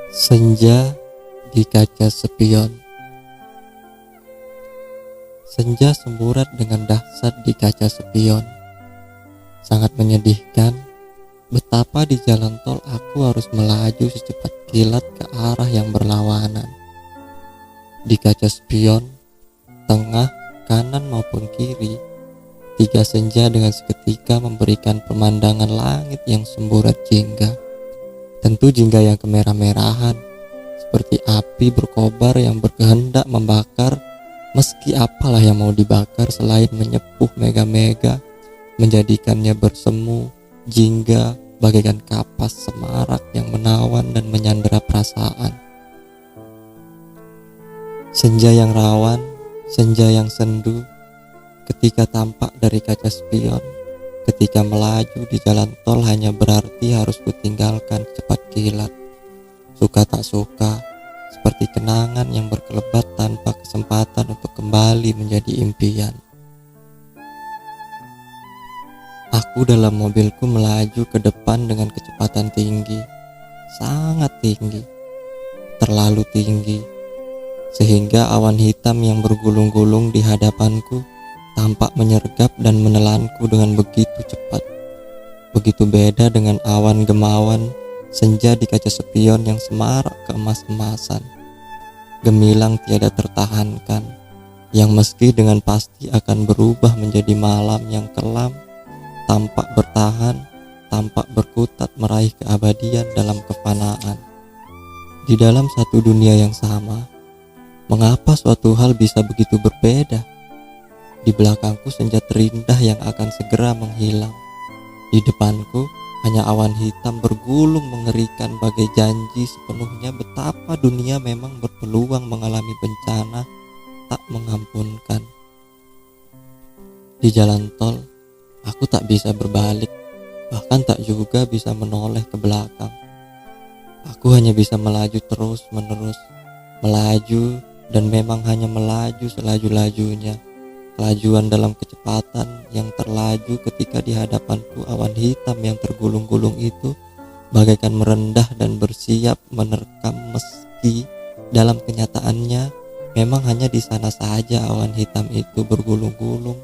Senja di kaca spion. Senja semburat dengan dahsyat di kaca spion. Sangat menyedihkan betapa di jalan tol aku harus melaju secepat kilat ke arah yang berlawanan. Di kaca spion, tengah, kanan maupun kiri, tiga senja dengan seketika memberikan pemandangan langit yang semburat jingga. Tentu jingga yang kemerah-merahan, seperti api berkobar yang berkehendak membakar, meski apalah yang mau dibakar selain menyepuh mega-mega, menjadikannya bersemu, jingga bagaikan kapas semarak yang menawan dan menyandera perasaan. Senja yang rawan, senja yang sendu, ketika tampak dari kaca spion, ketika melaju di jalan tol hanya berarti harus kutinggalkan cepat kilat. Suka tak suka, seperti kenangan yang berkelebat tanpa kesempatan untuk kembali menjadi impian. Aku dalam mobilku melaju ke depan dengan kecepatan tinggi, sangat tinggi, terlalu tinggi, sehingga awan hitam yang bergulung-gulung di hadapanku tampak menyergap dan menelanku dengan begitu cepat. Begitu beda dengan awan gemawan senja di kaca spion yang semarak keemas-emasan, gemilang tiada tertahankan, yang meski dengan pasti akan berubah menjadi malam yang kelam, tampak bertahan, tampak berkutat meraih keabadian dalam kefanaan. Di dalam satu dunia yang sama, mengapa suatu hal bisa begitu berbeda? Di belakangku senja terindah yang akan segera menghilang. Di depanku hanya awan hitam bergulung mengerikan bagai janji sepenuhnya betapa dunia memang berpeluang mengalami bencana tak mengampunkan. Di jalan tol, aku tak bisa berbalik, bahkan tak juga bisa menoleh ke belakang. Aku hanya bisa melaju terus-menerus, melaju dan memang hanya melaju selaju-lajunya. Kelajuan dalam kecepatan yang terlaju ketika di hadapanku awan hitam yang tergulung-gulung itu bagaikan merendah dan bersiap menerkam, meski dalam kenyataannya memang hanya di sana saja awan hitam itu bergulung-gulung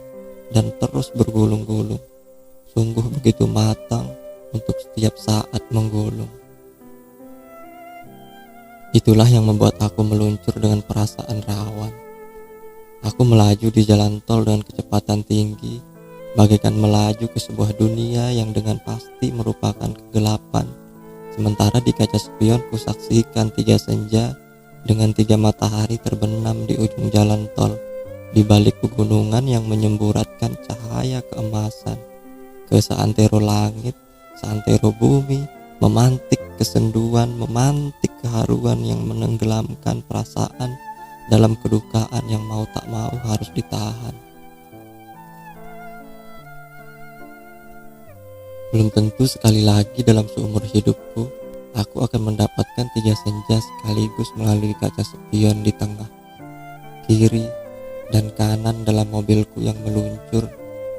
dan terus bergulung-gulung, sungguh begitu matang untuk setiap saat menggulung. Itulah yang membuat aku meluncur dengan perasaan rawan. Aku melaju di jalan tol dengan kecepatan tinggi, bagaikan melaju ke sebuah dunia yang dengan pasti merupakan kegelapan. Sementara di kaca spion kusaksikan tiga senja dengan tiga matahari terbenam di ujung jalan tol, di balik pegunungan yang menyemburatkan cahaya keemasan. Ke seantero langit, seantero bumi, memantik kesenduan, memantik keharuan yang menenggelamkan perasaan dalam kedukaan yang mau tak mau harus ditahan. Belum tentu sekali lagi dalam seumur hidupku aku akan mendapatkan tiga senja sekaligus melalui kaca spion di tengah, kiri, dan kanan dalam mobilku yang meluncur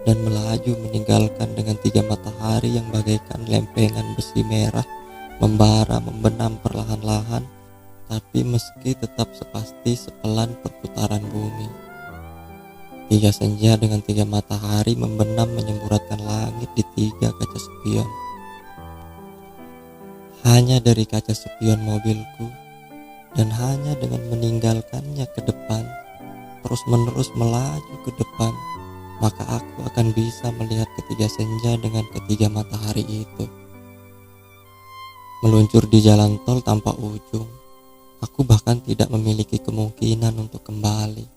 dan melaju meninggalkan dengan tiga matahari yang bagaikan lempengan besi merah membara membenam perlahan-lahan, tapi meski tetap sepasti sepelan perputaran bumi. Tiga senja dengan tiga matahari membenam menyemburatkan langit di tiga kaca spion. Hanya dari kaca spion mobilku, dan hanya dengan meninggalkannya ke depan, terus-menerus melaju ke depan, maka aku akan bisa melihat ketiga senja dengan ketiga matahari itu. Meluncur di jalan tol tanpa ujung, aku bahkan tidak memiliki kemungkinan untuk kembali.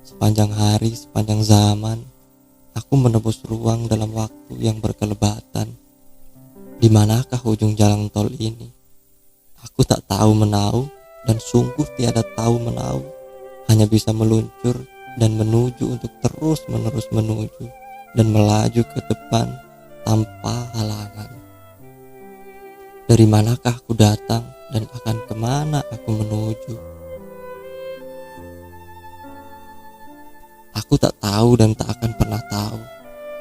Sepanjang hari, sepanjang zaman, aku menebus ruang dalam waktu yang berkelebatan. Di manakah ujung jalan tol ini? Aku tak tahu menau dan sungguh tiada tahu menau. Hanya bisa meluncur dan menuju untuk terus-menerus menuju dan melaju ke depan tanpa halangan. Dari manakah aku datang dan akan kemana aku menuju? Aku tak tahu dan tak akan pernah tahu,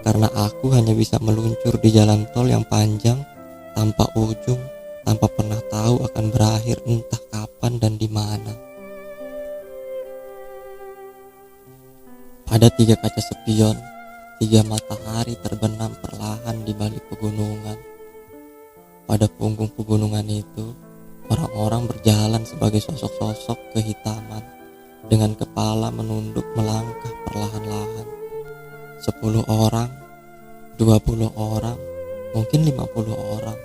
karena aku hanya bisa meluncur di jalan tol yang panjang, tanpa ujung, tanpa pernah tahu akan berakhir entah kapan dan di mana. Pada 3 kaca spion, 3 matahari terbenam perlahan di balik pegunungan. Pada punggung pegunungan itu, orang-orang berjalan sebagai sosok-sosok kehitaman, dengan kepala menunduk melangkah perlahan-lahan. 10 orang, 20 orang, mungkin 50 orang,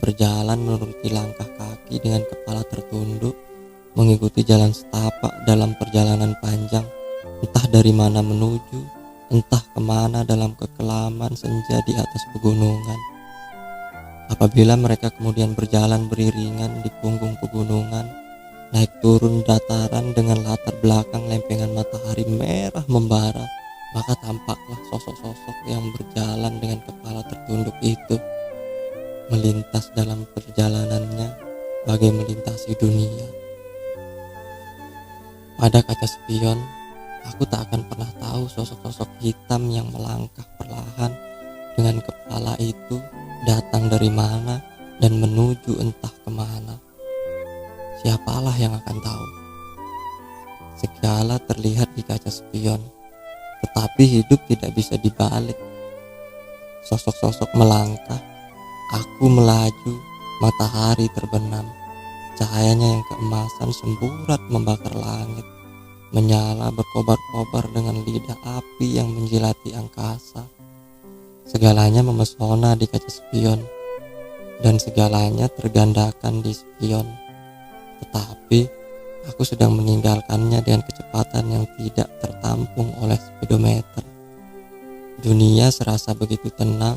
berjalan menuruti langkah kaki dengan kepala tertunduk, mengikuti jalan setapak dalam perjalanan panjang, entah dari mana menuju, entah kemana dalam kekelaman senja di atas pegunungan. Apabila mereka kemudian berjalan beriringan di punggung pegunungan, naik turun dataran dengan latar belakang lempengan matahari merah membara, maka tampaklah sosok-sosok yang berjalan dengan kepala tertunduk itu melintas dalam perjalanannya bagai melintasi dunia. Pada kaca spion, aku tak akan pernah tahu sosok-sosok hitam yang melangkah perlahan dengan kepala itu datang dari mana dan menuju entah kemana. Siapalah yang akan tahu? Segala terlihat di kaca spion, tetapi hidup tidak bisa dibalik. Sosok-sosok melangkah, aku melaju, matahari terbenam, cahayanya yang keemasan semburat membakar langit, menyala berkobar-kobar dengan lidah api yang menjilati angkasa. Segalanya memesona di kaca spion, dan segalanya tergandakan di spion. Tetapi aku sedang meninggalkannya dengan kecepatan yang tidak tertampung oleh speedometer. Dunia serasa begitu tenang,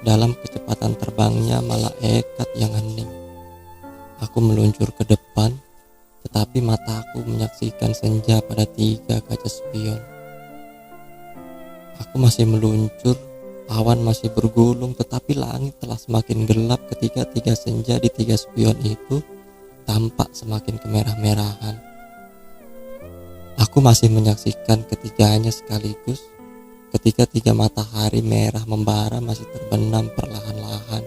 dalam kecepatan terbangnya malaikat yang hening. Aku meluncur ke depan, tetapi mataku menyaksikan senja pada 3 kaca spion. Aku masih meluncur, awan masih bergulung, tetapi langit telah semakin gelap ketika 3 senja di 3 spion itu tampak semakin kemerah-merahan. Aku masih menyaksikan ketiganya sekaligus, ketika 3 matahari merah membara masih terbenam perlahan-lahan.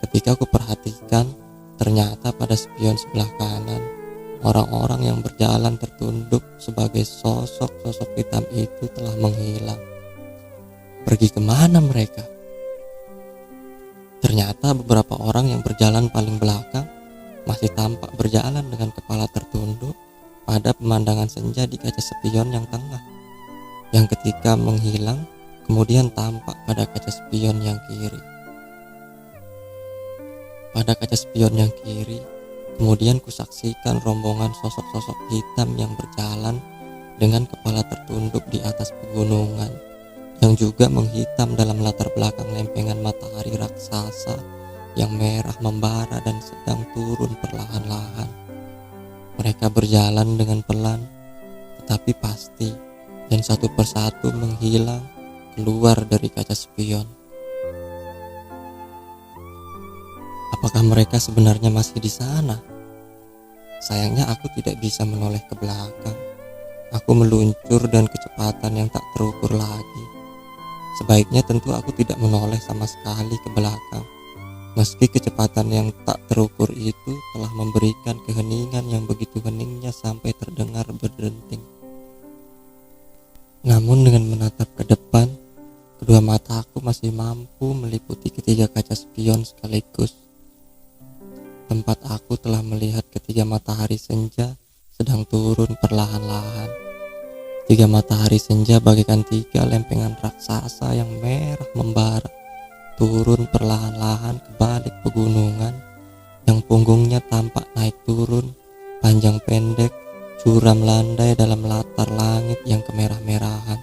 Ketika aku perhatikan, ternyata pada spion sebelah kanan, orang-orang yang berjalan tertunduk sebagai sosok-sosok hitam itu telah menghilang. Pergi kemana mereka? Ternyata beberapa orang yang berjalan paling belakang masih tampak berjalan dengan kepala tertunduk pada pemandangan senja di kaca spion yang tengah, yang ketika menghilang kemudian tampak pada kaca spion yang kiri. Pada kaca spion yang kiri, kemudian kusaksikan rombongan sosok-sosok hitam yang berjalan dengan kepala tertunduk di atas pegunungan, yang juga menghitam dalam latar belakang lempengan matahari raksasa yang merah membara dan sedang turun perlahan-lahan. Mereka berjalan dengan pelan, tetapi pasti, dan satu persatu menghilang keluar dari kaca spion. Apakah mereka sebenarnya masih di sana? Sayangnya aku tidak bisa menoleh ke belakang. Aku meluncur dengan kecepatan yang tak terukur lagi. Sebaiknya tentu aku tidak menoleh sama sekali ke belakang, meski kecepatan yang tak terukur itu telah memberikan keheningan yang begitu heningnya sampai terdengar berdenting. Namun dengan menatap ke depan, kedua mataku masih mampu meliputi ketiga kaca spion sekaligus. Tempat aku telah melihat ketiga matahari senja sedang turun perlahan-lahan. 3 matahari senja bagaikan 3 lempengan raksasa yang merah membara, turun perlahan-lahan ke balik pegunungan, yang punggungnya tampak naik turun, panjang pendek, curam landai dalam latar langit yang kemerah-merahan.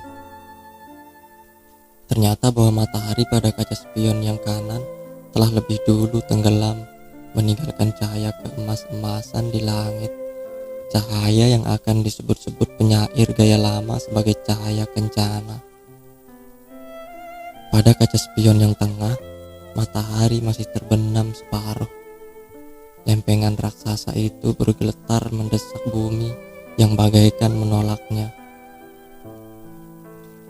Ternyata bahwa matahari pada kaca spion yang kanan telah lebih dulu tenggelam, meninggalkan cahaya keemas-emasan di langit. Cahaya yang akan disebut-sebut penyair gaya lama sebagai cahaya kencana. Pada kaca spion yang tengah, matahari masih terbenam separuh. Lempengan raksasa itu bergeletar mendesak bumi yang bagaikan menolaknya.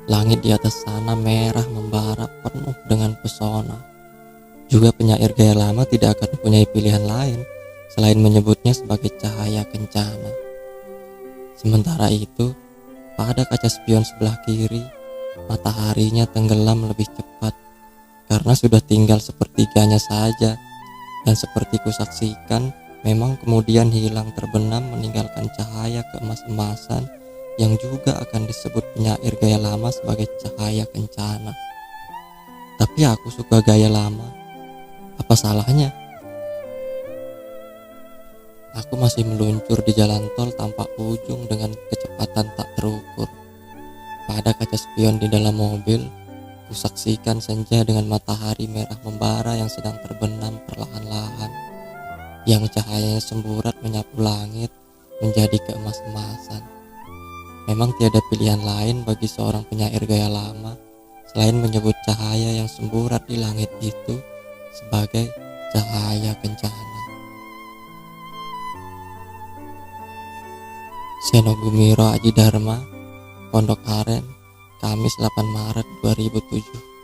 Langit di atas sana merah membara penuh dengan pesona. Juga penyair gaya lama tidak akan mempunyai pilihan lain selain menyebutnya sebagai cahaya kencana. Sementara itu, pada kaca spion sebelah kiri, mataharinya tenggelam lebih cepat karena sudah tinggal sepertiganya saja, dan seperti kusaksikan memang kemudian hilang terbenam meninggalkan cahaya keemas-emasan yang juga akan disebut penyair gaya lama sebagai cahaya kencana. Tapi aku suka gaya lama. Apa salahnya? Aku masih meluncur di jalan tol tanpa ujung dengan kecepatan tak terukur. Pada kaca spion di dalam mobil, kusaksikan senja dengan matahari merah membara yang sedang terbenam perlahan-lahan, yang cahayanya semburat menyapu langit menjadi keemas-emasan. Memang tiada pilihan lain bagi seorang penyair gaya lama selain menyebut cahaya yang semburat di langit itu sebagai cahaya kencana. Seno Gumiro Aji Dharma, Pondok Aren, Kamis 8 Maret 2007.